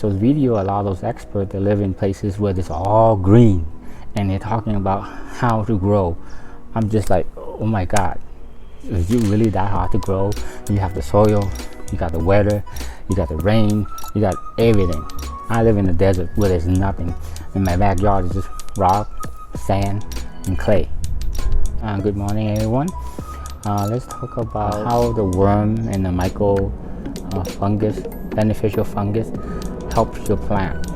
Those video, a lot of those experts, they live in places where it's all green and they're talking about how to grow. I'm just like, oh my god, is it really that hard to grow? You have the soil, you got the weather, you got the rain, you got everything. I live in the desert where there's nothing. In my backyard is just rock, sand, and clay. Good morning, everyone. Let's talk about how the worm and the Mykos fungus, beneficial fungus, helps your plant.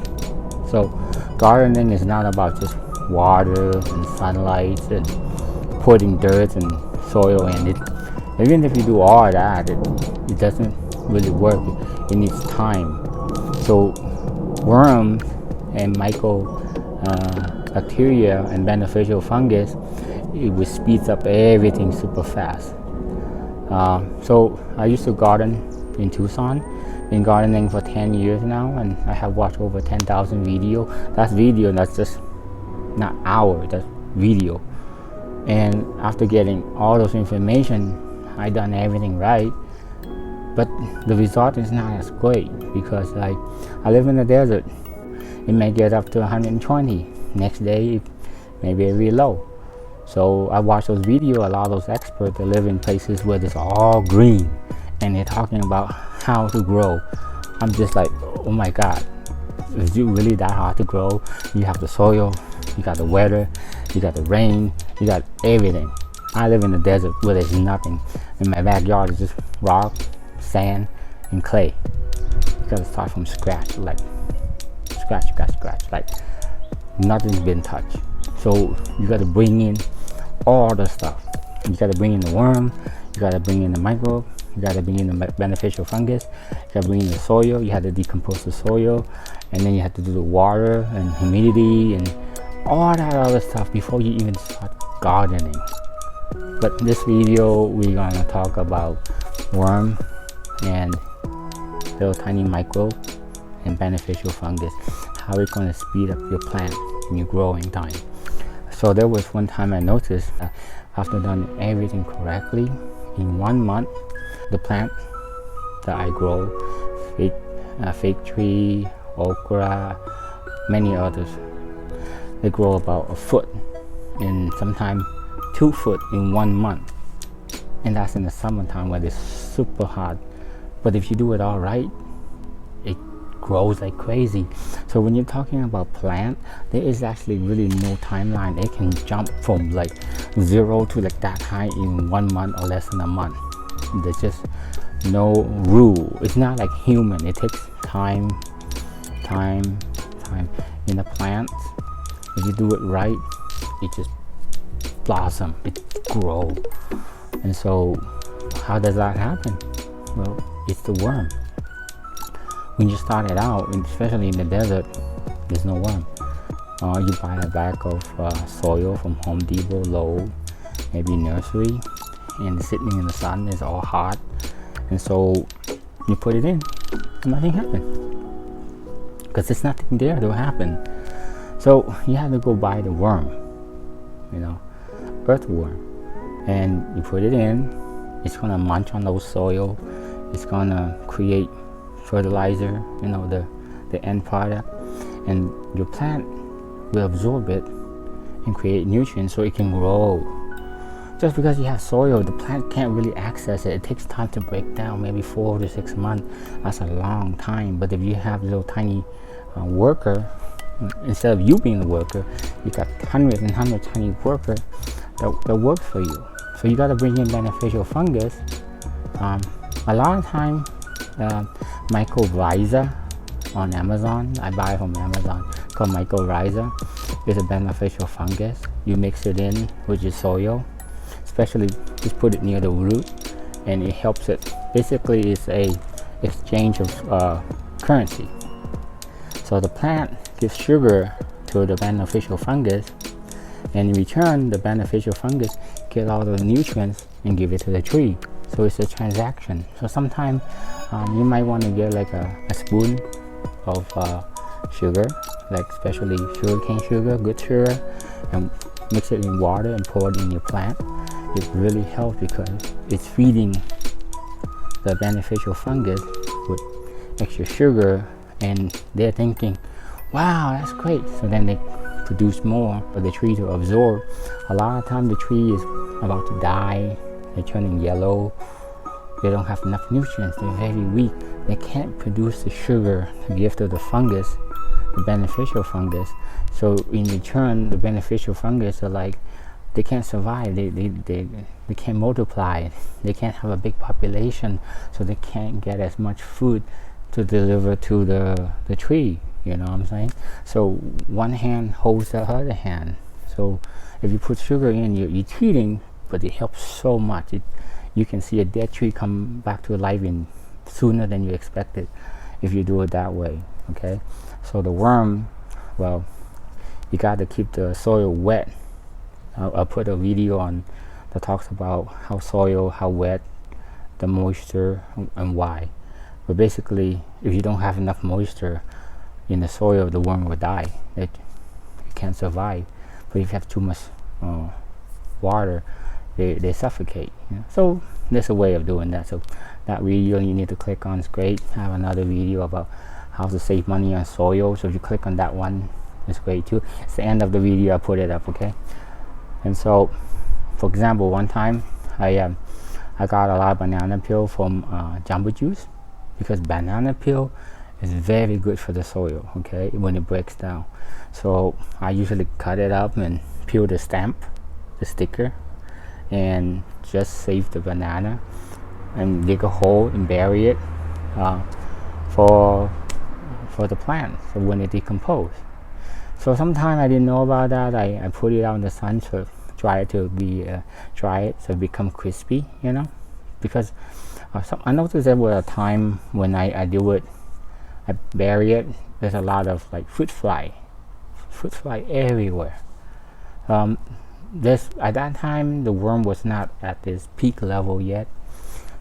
So gardening is not about just water and sunlight and putting dirt and soil in it. Even if you do all that, it doesn't really work. It needs time. So worms and bacteria and beneficial fungus, it will speed up everything super fast. So I used to garden in Tucson. Been gardening for 10 years now, and I have watched over 10,000 video. That's video, that's just not hour, that's video. And after getting all those information, I done everything right, but the result is not as great because I live in the desert. It may get up to 120. Next day, it may be very low. So I watch those videos, a lot of those experts, they live in places where it's all green and they're talking about how to grow. I'm just like, oh my god, is it really that hard to grow? You have the soil, you got the weather, you got the rain, you got everything. I live in the desert where there's nothing. In my backyard is just rock, sand, and clay. You gotta start from scratch, like scratch, like nothing's been touched. So you gotta bring in all the stuff. You gotta bring in the worm, you gotta bring in the microbe, you gotta bring in the beneficial fungus, you gotta bring in the soil, you have to decompose the soil, and then you have to do the water and humidity and all that other stuff before you even start gardening. But in this video, we're gonna talk about worm and little tiny microbe and beneficial fungus, how it's gonna speed up your plant in your growing time. So there was one time I noticed after done everything correctly, in 1 month, the plant that I grow, fig tree, okra, many others, they grow about a foot and sometimes 2 foot in 1 month. And that's in the summertime where it's super hot. But if you do it all right, it grows like crazy. So when you're talking about plant, there is actually really no timeline. It can jump from like 0 to like that high in 1 month or less than a month. There's just no rule. It's not like human. It takes time in the plants. If you do it right, it just blossom, it grow. And so how does that happen? Well, it's the worm. When you start it out, especially in the desert, there's no worm. You buy a bag of soil from Home Depot, Lowe's, maybe nursery, and sitting in the sun is all hot, and so you put it in and nothing happens because there's nothing there to happen. So you have to go buy the worm, earthworm, and you put it in. It's gonna munch on those soil. It's gonna create fertilizer, the end product, and your plant will absorb it and create nutrients so it can grow. Just because you have soil, the plant can't really access it. It takes time to break down, maybe 4 to 6 months. That's a long time. But if you have a little tiny worker, instead of you being the worker, you got hundreds and hundreds of tiny workers that work for you. So you got to bring in beneficial fungus. A lot of time, Mycorrhizal on Amazon, I buy from Amazon, called Mycorrhizal. It's a beneficial fungus. You mix it in with your soil, especially just put it near the root, and it helps it. Basically, it's a exchange of currency. So the plant gives sugar to the beneficial fungus, and in return, the beneficial fungus get all the nutrients and give it to the tree. So it's a transaction. So sometimes you might want to get like a spoon of sugar, like especially sugarcane sugar, good sugar, and mix it in water and pour it in your plant. It really helps because it's feeding the beneficial fungus with extra sugar and they're thinking, wow, that's great. So then they produce more for the tree to absorb. A lot of time the tree is about to die, they're turning yellow, they don't have enough nutrients, they're very weak, they can't produce the sugar to give to the fungus, the beneficial fungus. So in return, the beneficial fungus are like, they can't survive, they can't multiply, they can't have a big population, so they can't get as much food to deliver to the tree, you know what I'm saying? So one hand holds the other hand. So if you put sugar in, you're cheating, but it helps so much. You can see a dead tree come back to life in sooner than you expected if you do it that way, okay? So the worm, well, you got to keep the soil wet. I'll put a video on that talks about how wet, the moisture, and why. But basically, if you don't have enough moisture in the soil, the worm will die. It can't survive. But if you have too much water, they suffocate. You know? So there's a way of doing that. So that video you need to click on is great. I have another video about how to save money on soil. So if you click on that one, it's great too. It's the end of the video. I put it up, okay? And so, for example, one time I got a lot of banana peel from jumbo juice, because banana peel is very good for the soil, okay, when it breaks down. So I usually cut it up and peel the stamp, the sticker, and just save the banana and dig a hole and bury it for the plant, so when it decomposes. So sometimes I didn't know about that. I put it out in the sun to dry it so it become crispy, you know, because I noticed there was a time when I do it, I bury it, there's a lot of like fruit fly everywhere. At that time the worm was not at this peak level yet.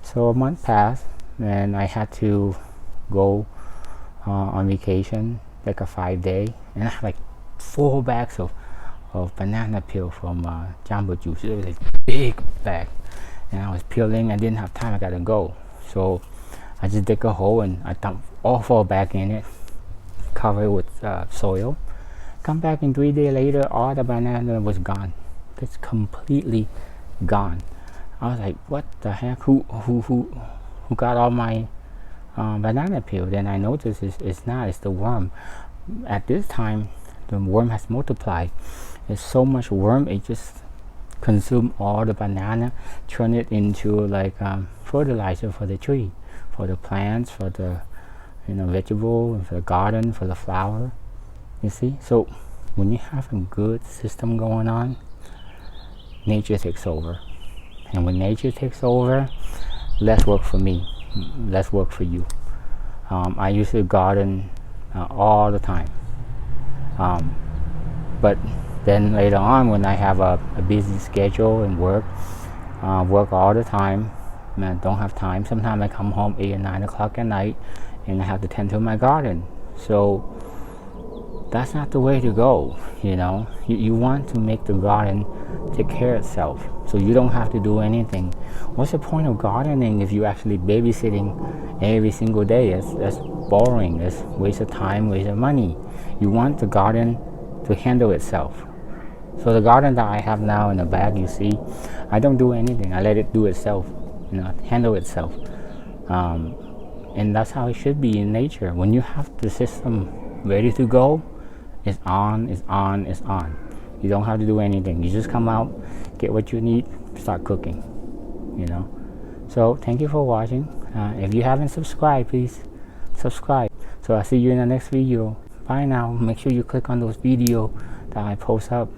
So a month passed and I had to go on vacation, like a 5-day, and I had like 4 bags of banana peel from jumbo juice. It was a big bag, and I was peeling. I didn't have time, I gotta go. So I just dig a hole and I dump all 4 bags in it, cover it with soil. Come back in 3 days later, all the banana was gone. It's completely gone. I was like, what the heck? Who got all my banana peel? Then I noticed it's the worm. At this time, the worm has multiplied. There's so much worm, it just consumed all the banana, turn it into like fertilizer for the tree, for the plants, for the vegetable, for the garden, for the flower. You see? So when you have a good system going on, nature takes over. And when nature takes over, less work for me, less work for you. I used to garden all the time. But then later on, when I have a busy schedule and work all the time, and I don't have time. Sometimes I come home 8 or 9 o'clock at night and I have to tend to my garden. So that's not the way to go, you know. You want to make the garden take care of itself, so you don't have to do anything. What's the point of gardening if you're actually babysitting every single day? That's boring. That's waste of time, waste of money. You want the garden to handle itself. So the garden that I have now in the bag, you see, I don't do anything. I let it do itself, handle itself. And that's how it should be in nature. When you have the system ready to go, it's on, it's on, it's on. You don't have to do anything. You just come out, get what you need, start cooking, So thank you for watching. If you haven't subscribed, please subscribe. So I'll see you in the next video. Bye now. Make sure you click on those videos that I post up.